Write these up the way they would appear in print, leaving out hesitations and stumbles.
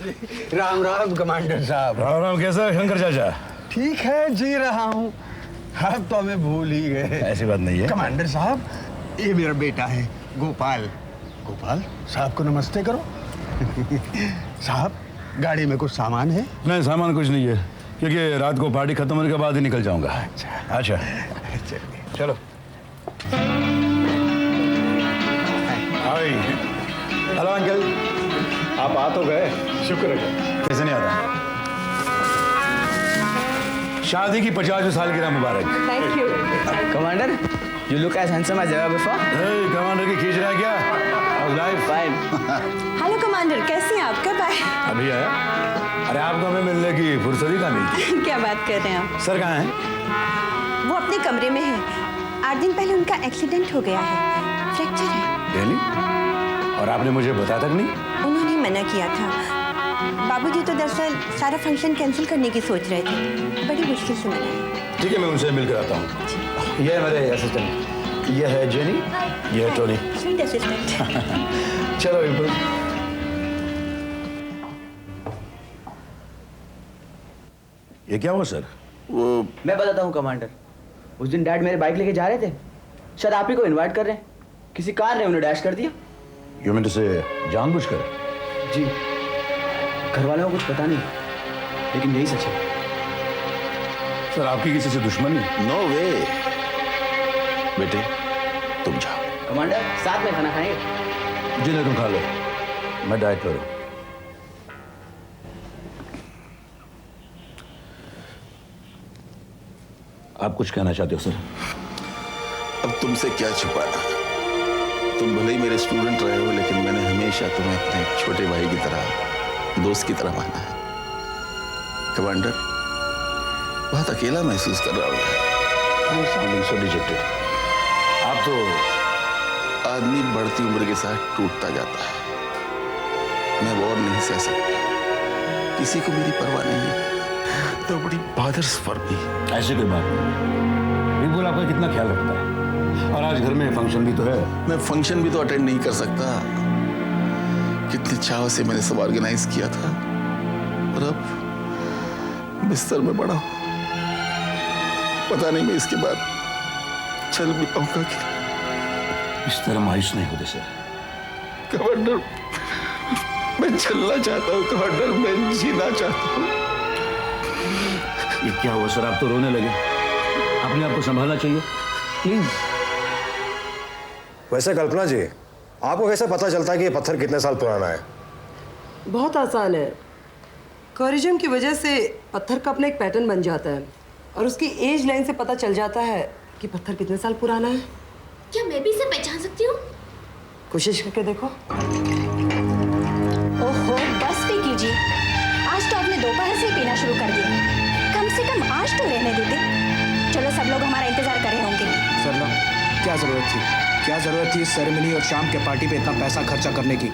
Ram Ram commander साहब। राम राम। कैसा है शंकर चाचा? ठीक है, जी रहा हूँ। आप तो हमें भूल ही गए। ऐसी बात नहीं है कमांडर साहब, ये मेरा बेटा है गोपाल। गोपाल साहब को नमस्ते करो। साहब, गाड़ी में कुछ सामान है? नहीं, सामान कुछ नहीं है, क्योंकि रात को पार्टी खत्म होने के बाद ही निकल जाऊंगा। अच्छा चलो। हेलो अंकल, आप आ तो गए, शुक्र है। कैसे नहीं आता? शादी की 50 सालगिरह मुबारक। Thank you. Commander, you look as handsome as ever before. Commander की खींच रहा है क्या? How's life? Fine. Hello commander, कैसे हैं आप? कब आए? अभी आया। अरे आपको हमें मिलने की फुर्सत ही कहाँ मिलती? क्या बात कर रहे हैं आप? सर कहाँ हैं? वो अपने कमरे में है। 8 दिन पहले उनका एक्सीडेंट हो गया है, फ्रैक्चर है। रियली? और आपने मुझे बताया तक नहीं? उन्होंने मना किया था। बाबूजी तो दरअसल सारा फंक्शन कैंसिल करने की सोच रहे थे, बड़ी मुश्किल से मनाया। ठीक है, मैं उनसे मिलकर आता हूँ। ये है मेरे असिस्टेंट, ये है जेनी, ये है टोनी। Sweet assistant. चलो बिल्कुल। ये क्या हुआ सर? वो मैं बताता हूँ कमांडर। उस दिन डैड मेरे बाइक लेके जा रहे थे, शायद आप ही को इनवाइट कर रहे हैं, किसी कार ने उन्हें डैश कर दिया। यू मीन टू से जानबूझकर? जी, घर वालों को कुछ पता नहीं, लेकिन यही सच है। सर, आपकी किसी से दुश्मनी? नो वे। बेटे तुम जाओ। कमांडर, साथ में खाना खाएंगे? जिन्हें तुम खा लो, मैं डाइट करूँ। आप कुछ कहना चाहते हो सर? अब तुमसे क्या छुपाना। तुम भले ही मेरे स्टूडेंट रहे हो, लेकिन मैंने हमेशा तुम्हें अपने छोटे भाई की तरह, दोस्त की तरह माना है। कमांडर, बहुत अकेला महसूस कर रहा हूँ। साउंडिंग सो डिजेक्टेड। आप तो आदमी बढ़ती उम्र के साथ टूटता जाता है। मैं और नहीं सह सकता। किसी को मेरी परवाह नहीं है, तो बड़ी फादर्स पर भी। ऐसी कोई बात नहीं। विपुल आपका कितना ख्याल रखता है, और आज घर में फंक्शन भी तो है। मैं फंक्शन भी तो अटेंड नहीं कर सकता। कितनी चाव से मैंने सब ऑर्गेनाइज किया था, और अब बिस्तर में पड़ा हूं। पता नहीं मैं इसके बाद चल भी पाऊंगा कि। इस तरह मायूस नहीं होते सर। कमांडर, मैं चलना चाहता हूँ कमांडर, मैं जीना चाहता हूँ। ये क्या हुआ सर? आप तो रोने लगे। अपने आप को संभालना चाहिए, प्लीज। वैसे कल्पना जी, आपको कैसे पता चलता है कि ये पत्थर कितने साल पुराना है? बहुत आसान है। कोरिज्म की वजह से पत्थर का अपना एक पैटर्न बन जाता है, और उसकी एज लाइन से पता चल जाता है कि पत्थर कितने साल पुराना है। क्या मैं भी इसे पहचान सकती हूँ? कोशिश करके देखो। ओहो, बस भी कीजिए। आज तो आपने दोपहर से ही पीना शुरू कर दिया। कम से कम आज तो रहने देते। चलो, सब लोग हमारा इंतजार कर रहे होंगे। सरला, क्या जरूरत थी इस सेरेमनी और शाम के पार्टी पे इतना पैसा खर्चा करने की?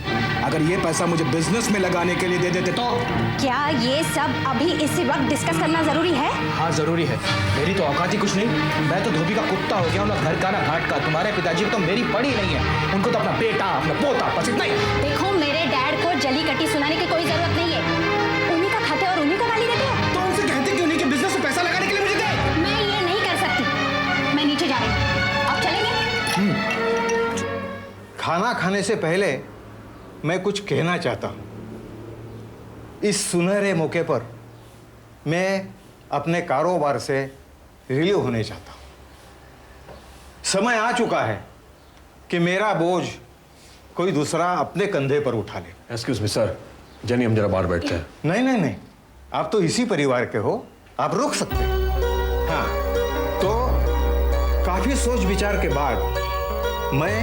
अगर ये पैसा मुझे बिजनेस में लगाने के लिए दे देते तो। क्या ये सब अभी इसी वक्त डिस्कस करना जरूरी है? हाँ जरूरी है। मेरी तो औकात ही कुछ नहीं। मैं तो धोबी का कुत्ता हो गया हूँ, ना घर का ना घाट का। तुम्हारे पिताजी को तो मेरी पड़ी नहीं है। उनको तो अपना बेटा, अपना पोता बस इतना ही। देखो, मेरे डैड को जली कटी सुनाने की कोई जरूरत नहीं है। उन्हीं का खाते और उन्हीं का गाली देते हो। तो उनसे कहते क्यों नहीं कि बिजनेस में पैसा लगाने के लिए मुझे दे? मैं ये नहीं कर सकती। मैं नीचे जा रही हूँ। आप चलेंगे? खाना खाने से पहले मैं कुछ कहना चाहता हूं। इस सुनहरे मौके पर मैं अपने कारोबार से रिलीव होने चाहता हूं। समय आ चुका है कि मेरा बोझ कोई दूसरा अपने कंधे पर उठा ले। एक्सक्यूज मी सर, जेनी हम जरा बाहर बैठते हैं। नहीं नहीं नहीं, आप तो इसी परिवार के हो, आप रुक सकते हैं। हाँ, तो काफी सोच विचार के बाद मैं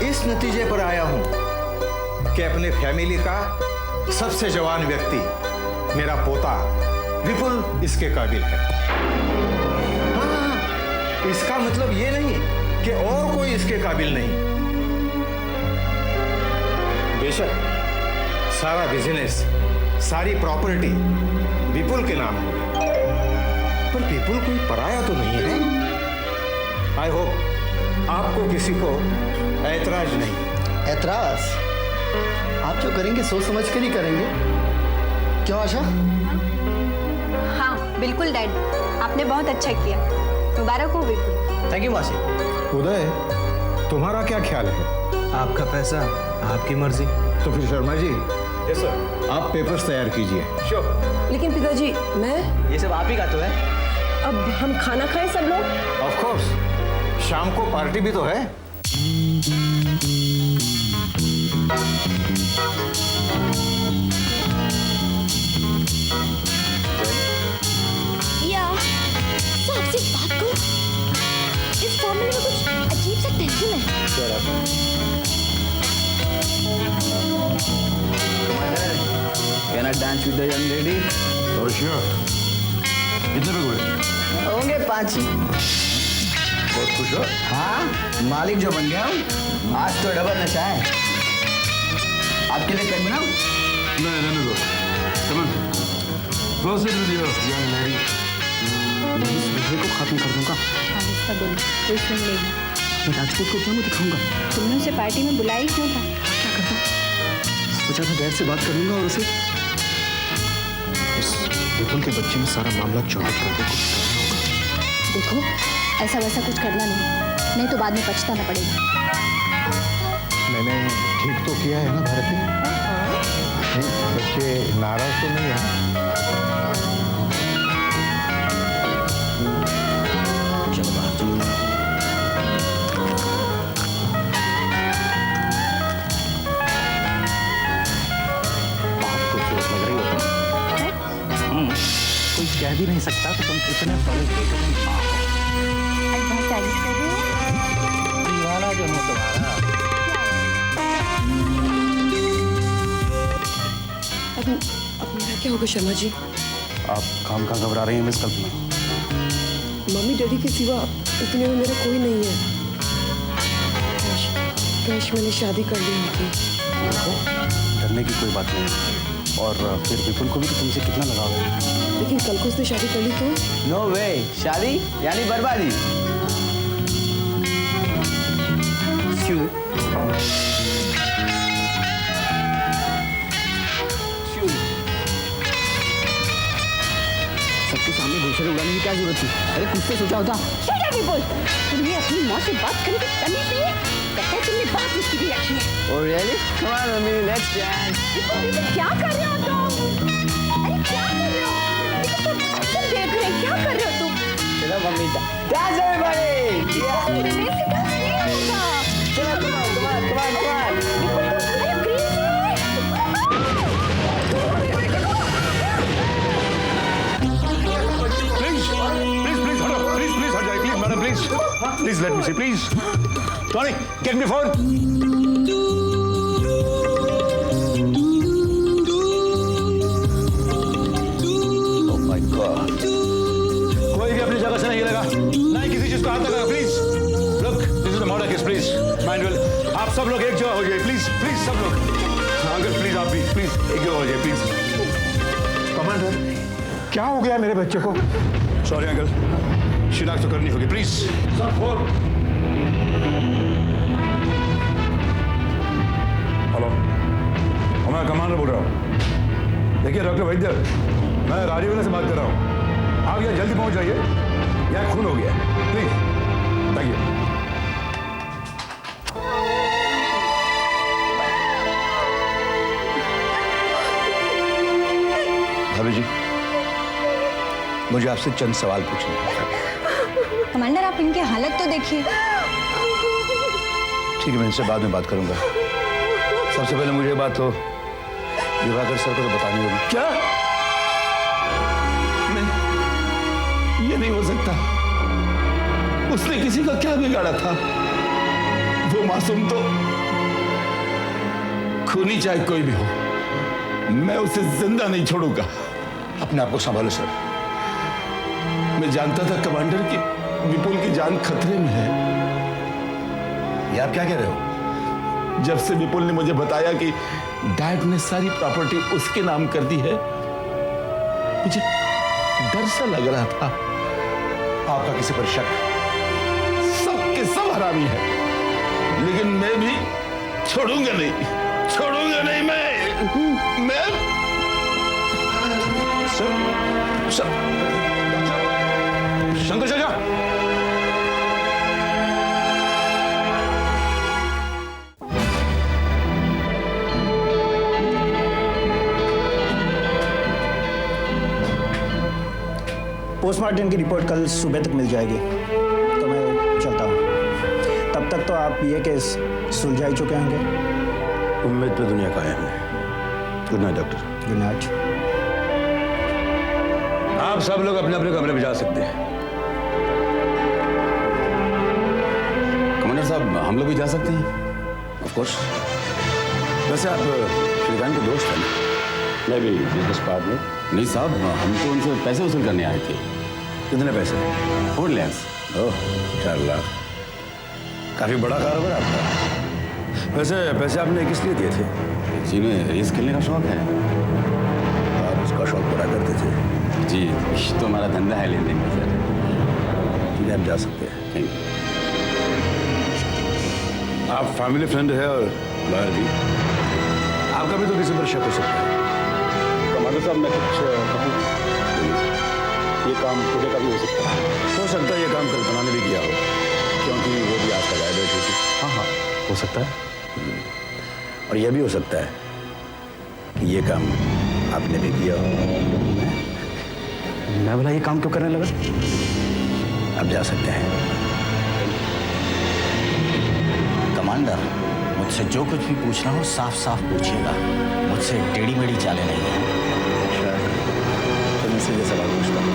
इस नतीजे पर आया हूं कि अपने फैमिली का सबसे जवान व्यक्ति, मेरा पोता विपुल, इसके काबिल है। हाँ, इसका मतलब ये नहीं कि और कोई इसके काबिल नहीं। बेशक सारा बिजनेस, सारी प्रॉपर्टी विपुल के नाम होगी, पर विपुल कोई पराया तो नहीं है। आई होप आपको किसी को ऐतराज नहीं। ऐतराज? आप जो करेंगे सोच समझ कर ही करेंगे। क्यों आशा? हाँ बिल्कुल डैड, आपने बहुत अच्छा किया, मुबारक हो बिल्कुल। थैंक यू मासी। उदय, तुम्हारा क्या ख्याल है? आपका पैसा आपकी मर्जी। तो फिर शर्मा जी, यस सर। आप पेपर्स तैयार कीजिए। श्योर। लेकिन पिताजी मैं, ये सब आप ही का तो है। अब हम खाना खाएं सब लोग? ऑफ कोर्स, शाम को पार्टी भी तो है। या तो आपसे एक बात कहूं, इस फैमिली में कुछ अजीब सा टेंशन है। Can I dance with the young lady? और श्योर। कितने पे हुए? होंगे 5 ही। बहुत खुश हो? हाँ, मालिक जो बन गया हूँ, आज तो डबल नशा है। आपके लिए पेन बनाऊं? नहीं, रहने दो। Come on. Proceed with your young lady. इस विषय को खत्म कर दूंगा। आहिस्ता बोलो, कोई सुन लेगा। मैं राजपूत को क्या मुँह दिखाऊंगा? तुमने उसे पार्टी में बुलाया ही क्यों था? क्या करता? सोचा था डैड से बात करूंगा और उसे इस विपुल के बच्चे में सारा मामला चौपट कर दे। कुछ करना होगा। देखो ऐसा वैसा कुछ करना नहीं तो बाद में पछताना पड़ेगा। मैंने ठीक तो किया है ना भारती? बच्चे नाराज तो नहीं है? चलो बाहर चलो। बहुत खूबसूरत लग रही हो तुम। कोई कह भी नहीं सकता तो तुम कितने बड़े बेटे की माँ हो। आज बहुत तारीफ कर रहे हो। दीवाना जो हो तुम्हारा। अब मेरा क्या होगा शर्मा जी? आप काम का घबरा रही हैं मिस कल्पना? मम्मी डैडी के सिवा इस दुनिया में मेरा कोई नहीं है। काश मैंने शादी कर ली होती। देखो, डरने की कोई बात नहीं। और फिर विपुल को भी तो तुमसे कितना लगाव है। लेकिन कल को उसने शादी कर ली तो? नो वे, शादी यानी बर्बादी। सबके सामने घुसरे उड़ाने की क्या जरूरत थी? अरे कुछ तो सोचा होता। Shut up, विपुल। तुम्हें अपनी माँ से बात करने की तमीज नहीं है? कहते हैं तुमने बात इसकी भी रखी है। Oh really? Come on, mummy, let's dance. विपुल, क्या कर रहे हो तुम? अरे क्या कर रहे हो? तुम देख रहे हैं, क्या कर रहे हो तुम? चलो मम्मी, dance everybody. Yeah. मेरे से डांस नहीं होगा। चलो come on, come on, come on, come on. विपुल, अरे crazy है। Please, हटो, please, हट जाइए, please, madam, please, let me see, please. Tony, get me phone. Oh my God. कोई भी अपनी जगह से नहीं हिलेगा, ना ही किसी चीज को हाथ लगाना, please. Look, this is the murder case, please. Manuel, आप सब लोग एक जगह हो जाइए, प्लीज, सब लोग। हाँ, अंकल, प्लीज आप भी, प्लीज एक जगह हो जाइए, प्लीज। कमांडर, क्या हो गया मेरे बच्चे को? सॉरी अंकल, शिनाख्त तो करनी होगी, प्लीज। सब फोन। हेलो, मैं कमांडर बोल रहा हूँ। देखिए डॉक्टर वैद्य, मैं राजीव से बात कर रहा हूँ। आप यहाँ जल्दी पहुँच जाइए, यहाँ खून हो गया, प्लीज। Thank you. भाभी जी, मुझे आपसे चंद सवाल पूछने हैं। कमांडर, आप इनकी हालत तो देखिए। ठीक है, मैं इनसे बाद में बात करूंगा। सबसे पहले मुझे बात तो दिवाकर सर को तो बतानी होगी। क्या? नहीं, ये नहीं हो सकता। उसने किसी का क्या बिगाड़ा था? वो मासूम तो खूनी चाहे कोई भी हो, मैं उसे जिंदा नहीं छोड़ूंगा। अपने आप को संभालो सर। मैं जानता था कमांडर कि विपुल की जान खतरे में है। ये आप क्या कह रहे हो? जब से विपुल ने मुझे बताया कि डैड ने सारी प्रॉपर्टी उसके नाम कर दी है, मुझे डर सा लग रहा था। आपका किसी पर शक? सब के सब हरामी है, लेकिन मैं भी छोड़ूंगा नहीं, छोड़ूंगा नहीं मैं सर शंकर चाचा, पोस्टमार्टम की रिपोर्ट कल सुबह तक मिल जाएगी, तो मैं चलता हूँ। तब तक तो आप ये केस सुलझा ही चुके होंगे। उम्मीद पे दुनिया कायम है। Good night doctor. Good night. आप सब लोग अपने अपने कमरे में जा सकते हैं। कमांडर साहब, हम लोग भी जा सकते हैं? Of course. वैसे आप श्रीकांत के दोस्त हैं ना? मैं भी बिजनेस पार्टनर। नहीं साहब, हम तो उनसे पैसे वसूल करने आए थे। कितने पैसे? 4 लाख। ओह, 4 लाख। काफी बड़ा कारोबार आपका। वैसे पैसे आपने किस लिए दिए थे? जी, में रेस खेलने का शौक है। आप उसका शौक पूरा करते थे? जी, तो हमारा धंधा है लेन देन का सर। ठीक है, आप जा सकते हैं। Thank you. आप फैमिली फ्रेंड है और लॉयर भी। आपका भी तो किसी पर शक हो सकता है। कमांडर साहब, मैं कुछ कहूँ? ये काम खुदे का भी हो सकता है ये काम कल्पना ने भी किया हो, क्योंकि वो भी आपका राय बैठी थी। हाँ, हो सकता है। और यह भी हो सकता है कि ये काम आपने भी किया हो। मैं बोला ये काम क्यों करने लगा? आप जा सकते हैं। कमांडर, मुझसे जो कुछ भी पूछना हो साफ साफ पूछिएगा। मुझसे टेढ़ी मेढ़ी चालें नहीं है। तो मैं सीधे सवाल पूछता हूँ,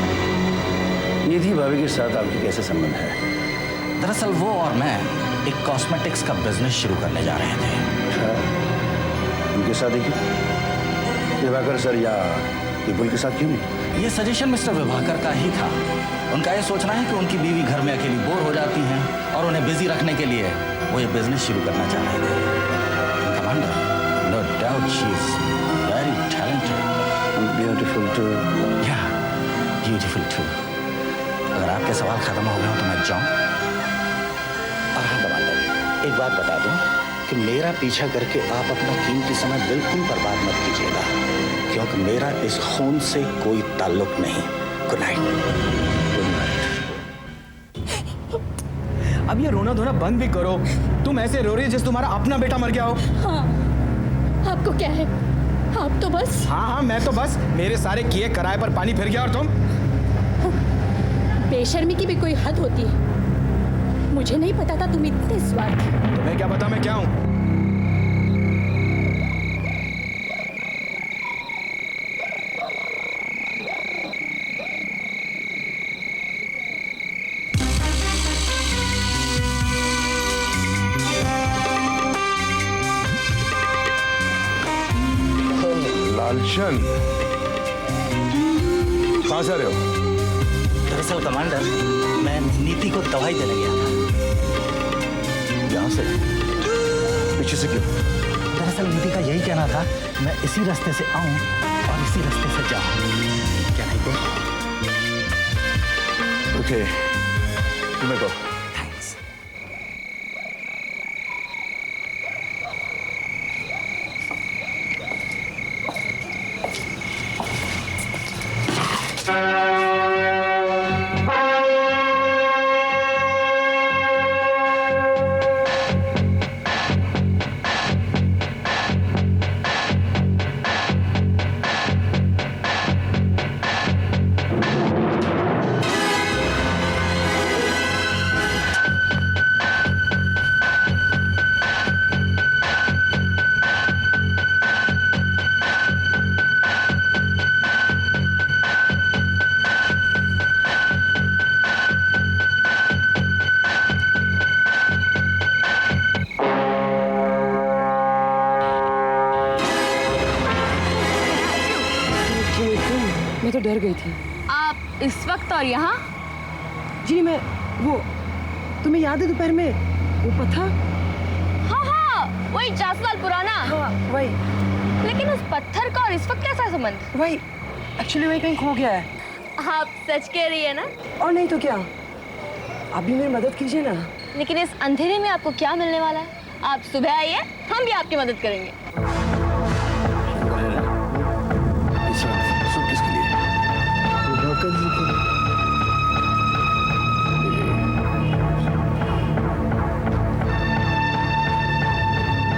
निधि भाभी के साथ आपके कैसे संबंध है? दरअसल वो और मैं एक कॉस्मेटिक्स का बिजनेस शुरू करने जा रहे थे। अच्छा, उनके साथ ही क्यों? दिवाकर सर या विपुल के साथ क्यों नहीं? ये सजेशन मिस्टर विभाकर का ही था। उनका ये सोचना है कि उनकी बीवी घर में अकेली बोर हो जाती हैं और उन्हें बिजी रखने के लिए वो ये बिजनेस शुरू करना चाह रहे थे। Commander, no doubt she is very talented and beautiful too. Yeah beautiful too. अगर आपके सवाल खत्म हो गए हो तो मैं जाऊं। और हाँ कमांडर, एक बात बता दूं कि मेरा पीछा करके आप अपना कीमती समय बिल्कुल बर्बाद मत कीजिएगा, क्योंकि मेरा इस खून से कोई ताल्लुक नहीं। Good night. Good night. अब ये रोना धोना बंद भी करो। तुम ऐसे रो रही हो जैसे तुम्हारा अपना बेटा मर गया हो। हाँ, आपको क्या है? आप तो बस। हाँ, मैं तो बस। मेरे सारे किए किराए पर पानी फिर गया और तुम? बेशर्मी की भी कोई हद होती है। मुझे नहीं पता था तुम इतने स्वार्थी। तुम्हें क्या पता मैं क्या हूं? लालचंद, कहाँ से आ रहे हो? दरअसल कमांडर, मैं नीति को दवाई देने गया था। यहाँ से? पीछे से क्यों? दरअसल नीति का यही कहना था, मैं इसी रास्ते से आऊं और इसी रास्ते से जाऊं। क्या नहीं तो? ओके, तुम्हें को। थैंक्स। मैं तो डर गई थी। आप इस वक्त और यहाँ? जी मैं वो, तुम्हें याद है दोपहर में वो पत्थर? हाँ, वही 4 साल पुराना। हाँ वही। लेकिन उस पत्थर का और इस वक्त कैसा संबंध? वही एक्चुअली वही कहीं खो गया है। आप सच कह रही है ना? और नहीं तो क्या, आप भी मेरी मदद कीजिए ना। लेकिन इस अंधेरे में आपको क्या मिलने वाला है? आप सुबह आइए, हम भी आपकी मदद करेंगे। सूप किसके लिए?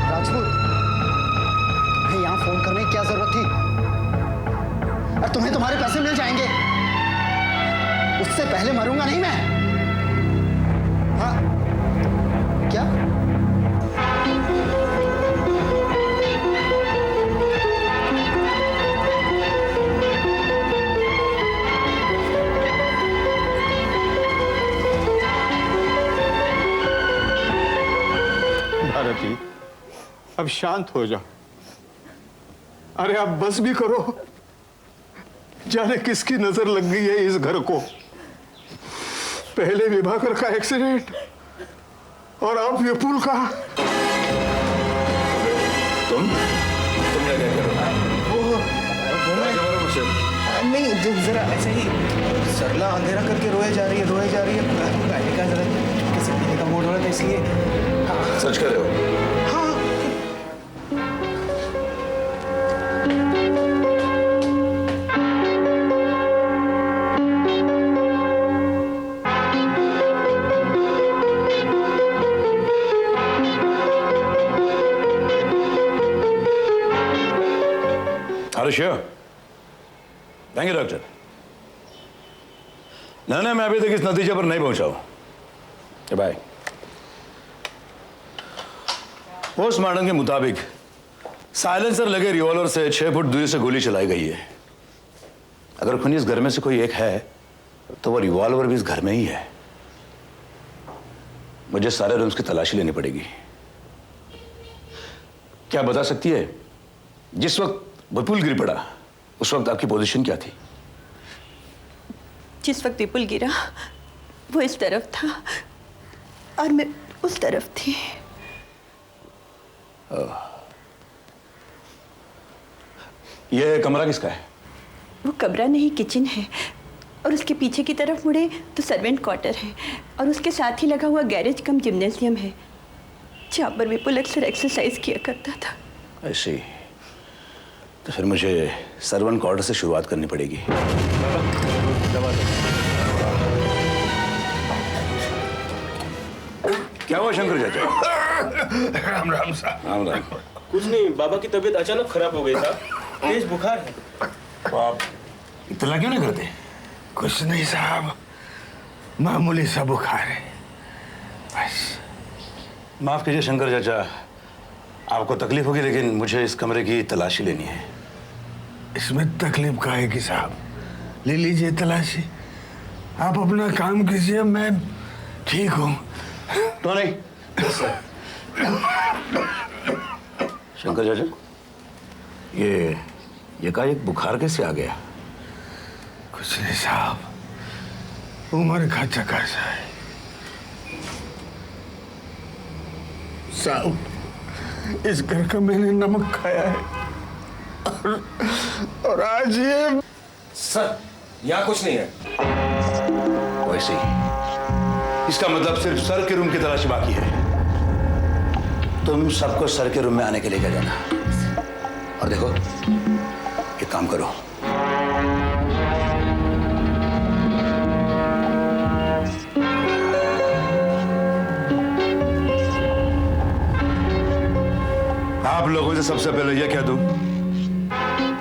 राजपूत, तुम्हें यहाँ फोन करने की क्या जरूरत थी? और तुम्हें तुम्हारे पैसे मिल जाएंगे, उससे पहले मरूंगा नहीं मैं। हाँ क्या? भारती, अब शांत हो जाओ। अरे अब बस भी करो। जाने किसकी नजर लग गई है इस घर को। पहले विभाकर का एक्सीडेंट और अब विपुल का। तुम क्या कर रहे हो? नहीं, जरा ऐसे ही सरला अंधेरा करके रोए जा रही है गाड़ी का जरा किसी पीने का मूड हो रहा था, इसलिए। हाँ। सच कर रहे हो? हाँ। Sure, thank you doctor. नहीं, मैं अभी तक इस नतीजे पर नहीं पहुंचा हूं। बाय। पोस्टमार्टम के मुताबिक साइलेंसर लगे रिवॉल्वर से 6 फुट दूरी से गोली चलाई गई है। अगर खूनी इस घर में से कोई एक है तो वो रिवॉल्वर भी इस घर में ही है। मुझे सारे रूम्स की तलाशी लेनी पड़ेगी। क्या बता सकती है जिस वक्त विपुल गिर पड़ा उस वक्त आपकी पोजीशन क्या थी? जिस वक्त विपुल गिरा वो इस तरफ था और मैं उस तरफ थी। ये कमरा किसका है? वो कमरा नहीं, किचन है, और उसके पीछे की तरफ मुड़े तो सर्वेंट क्वार्टर है, और उसके साथ ही लगा हुआ गैरेज कम जिम्नेशियम है जहाँ पर विपुल अक्सर एक्सरसाइज किया करता था। ऐसी तो फिर मुझे सर्वेंट क्वार्टर से शुरुआत करनी पड़ेगी। क्या हुआ शंकर चाचा? राम राम साहब। राम राम। कुछ नहीं, बाबा की तबीयत अचानक खराब हो गई था, तेज बुखार है। तो आप इतना क्यों नहीं करते? कुछ नहीं साहब, मामूली सा बुखार है बस। माफ कीजिए शंकर चाचा, आपको तकलीफ होगी लेकिन मुझे इस कमरे की तलाशी लेनी है। इसमें तकलीफ काहे की साहब, ले लीजिए तलाशी। आप अपना काम कीजिए, मैं ठीक हूँ। तो नहीं शंकर चाचा, ये का एक बुखार कैसे आ गया? कुछ नहीं साहब, उम्र का चक्कर सा है साहब। इस घर का मैंने नमक खाया है और आज ये। सर, यहाँ कुछ नहीं है। वैसे ही इसका मतलब सिर्फ सर के रूम की तलाशी बाकी है। तुम सबको सर के रूम में आने के लिए कह जाना। और देखो, एक काम करो, आप लोगों से सबसे पहले यह कह दूं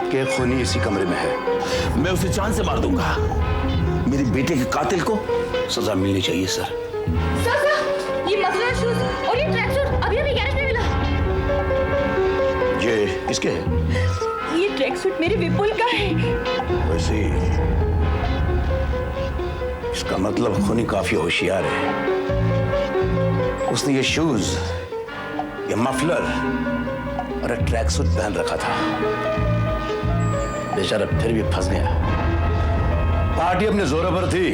कि खूनी इसी कमरे में है। मैं उसे जान से मार दूंगा। मेरी बेटे के कातिल को सजा मिलनी चाहिए सर। सर, ये मफलर शूज और ये ट्रैक सूट अभी गैरेज में मिला। ये किसके है? ये ट्रैक सूट मेरे विपुल का है। वैसे ही इसका मतलब खूनी काफी होशियार है। उसने ये शूज, ये मफलर और ट्रैक सूट पहन रखा था। बेचारा फिर भी फंस गया। पार्टी अपने जोरों पर थी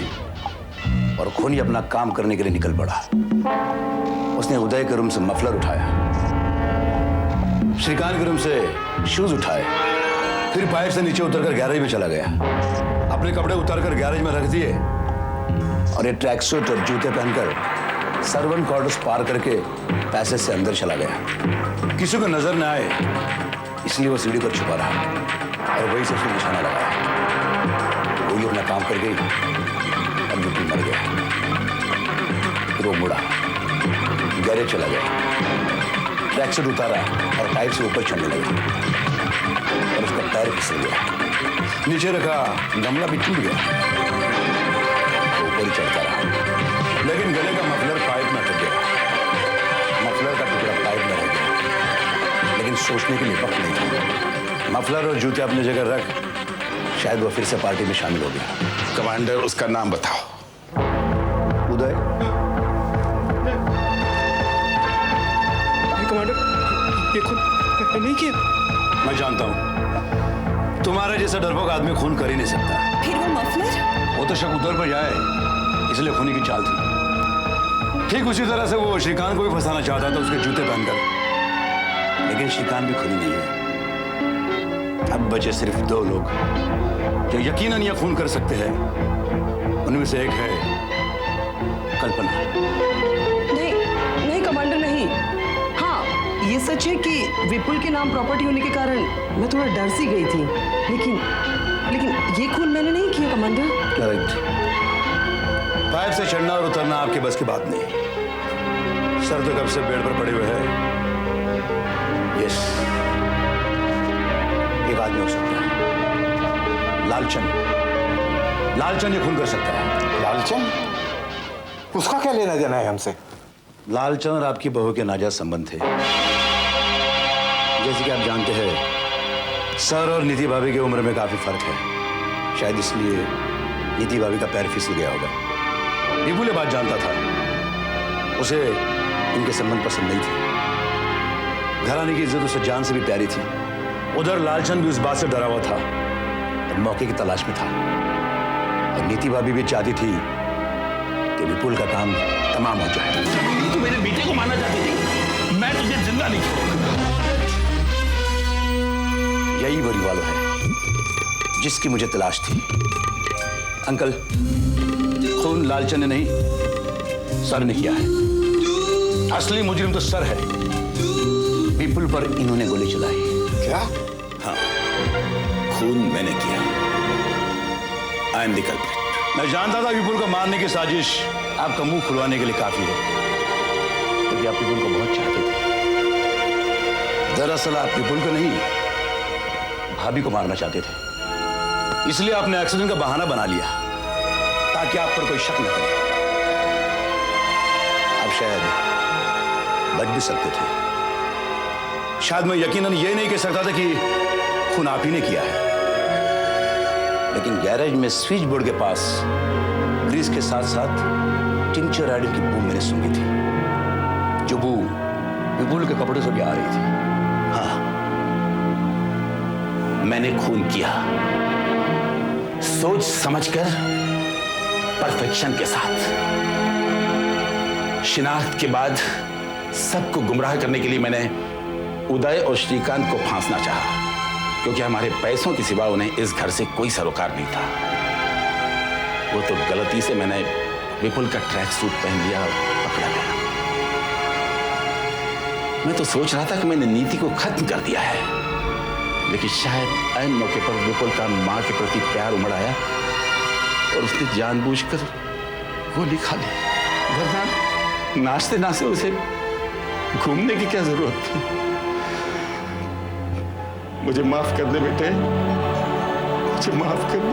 और खूनी अपना काम करने के लिए निकल पड़ा। उसने उदय के रूम से मफलर उठाया, श्रीकांत के रूम से शूज उठाए, फिर पाइप से नीचे उतरकर गैरेज में चला गया। अपने कपड़े उतारकर गैरेज में रख दिए और ये ट्रैक सूट और जूते पहनकर सर्वेंट क्वार्टर्स पार करके पैसे से अंदर चला गया। किसी को नजर न आए इसलिए वो सीढ़ी पर छुपा रहा और वही से उसने निशाना लगाया। वही अपना काम कर गई और विपुल मर गया। फिर वो मुड़ा, गैरेज चला गया, ट्रैक से उतारा और पाइप से ऊपर चढ़ने लगा और उसका पैर फिसल गया। नीचे रखा गमला भी टूट गया। ऊपर ही चढ़ता रहा, लेकिन गले का मफलर पाइप में अटक गया। मफलर का टुकड़ा पाइप में रह गया, लेकिन सोचने के लिए वक्त नहीं था। मफलर और जूते अपनी जगह रख, शायद वो फिर से पार्टी में शामिल हो गया। कमांडर, उसका नाम बताओ। उदय। कमांडर, ये खून नहीं किया। मैं जानता हूं तुम्हारे जैसा डरपोक आदमी खून कर ही नहीं सकता। फिर वो मफलर? वो तो शक उधर पर जाए इसलिए खूनी की चाल थी। ठीक उसी तरह से वो श्रीकांत को भी फंसाना चाहता था उसके जूते पहनकर, लेकिन श्रीकांत भी खूनी नहीं है। अब बचे सिर्फ 2 लोग जो यकीनन यह खून कर सकते हैं। उनमें से एक है कल्पना। नहीं कमांडर, नहीं। हाँ, ये सच है कि विपुल के नाम प्रॉपर्टी होने के कारण मैं थोड़ा डर सी गई थी, लेकिन ये खून मैंने नहीं किया कमांडर। करेक्ट। पाइप से चढ़ना और उतरना आपके बस की बात नहीं। सर तो कब से बेड पर पड़े हुए हैं। यस, एक आदमी हो सकता है, लालचंद। लालचंद ये खून कर सकता है। लालचंद? उसका क्या लेना देना है हमसे? लालचंद और आपकी बहू के नाजायज संबंध थे। जैसे कि आप जानते हैं, सर और नीति भाभी की उम्र में काफी फर्क है। शायद इसलिए नीति भाभी का पैर फिसल गया होगा। विपुल ये बात जानता था, उसे इनके संबंध पसंद नहीं थे। घराने की इज्जत उसे जान से भी प्यारी थी। उधर लालचंद भी उस बात से डरा हुआ था और मौके की तलाश में था। और नीति भाभी भी चाहती थी कि विपुल का काम तमाम हो जाए। तू मेरे बेटे को मारना चाहती थी, मैं तुझे जिंदा नहीं छोड़ूंगा। यही वो रिवॉल्वर है जिसकी मुझे तलाश थी। अंकल, खून लालचंद ने नहीं, सर ने किया है। असली मुजरिम तो सर है। विपुल पर इन्होंने गोली चलाई। क्या? हाँ, खून मैंने किया। I am the culprit. मैं जानता था विपुल को मारने की साजिश आपका मुंह खुलवाने के लिए काफी है, क्योंकि आप विपुल को बहुत चाहते थे। दरअसल आप विपुल को नहीं, भाभी को मारना चाहते थे। इसलिए आपने एक्सीडेंट का बहाना बना लिया ताकि आप पर कोई शक न करे। आप शायद बच भी सकते थे। शायद मैं यकीनन ये नहीं कह सकता था कि खून आप ही ने किया है, लेकिन गैरेज में स्विच बोर्ड के पास ग्रीस के साथ साथ टिंचर आइडल की बू मैंने सुनी थी, जो बू विपुल के कपड़े से भी आ रही थी। हाँ, मैंने खून किया, सोच समझकर, परफेक्शन के साथ। शिनाख्त के बाद सबको गुमराह करने के लिए मैंने उदय और श्रीकांत को फांसना चाहा, क्योंकि हमारे पैसों के सिवा उन्हें इस घर से कोई सरोकार नहीं था। वो तो गलती से मैंने विपुल का ट्रैक सूट पहन लिया और पकड़ा गया। मैं तो सोच रहा था कि मैंने नीति को खत्म कर दिया है, लेकिन शायद ऐन मौके पर विपुल का मां के प्रति प्यार उमड़ आया और उसने जानबूझकर गोली खा ली। वरना नाचते नाचते उसे घूमने की क्या जरूरत थी। मुझे माफ कर दे बेटे, मुझे माफ कर दे।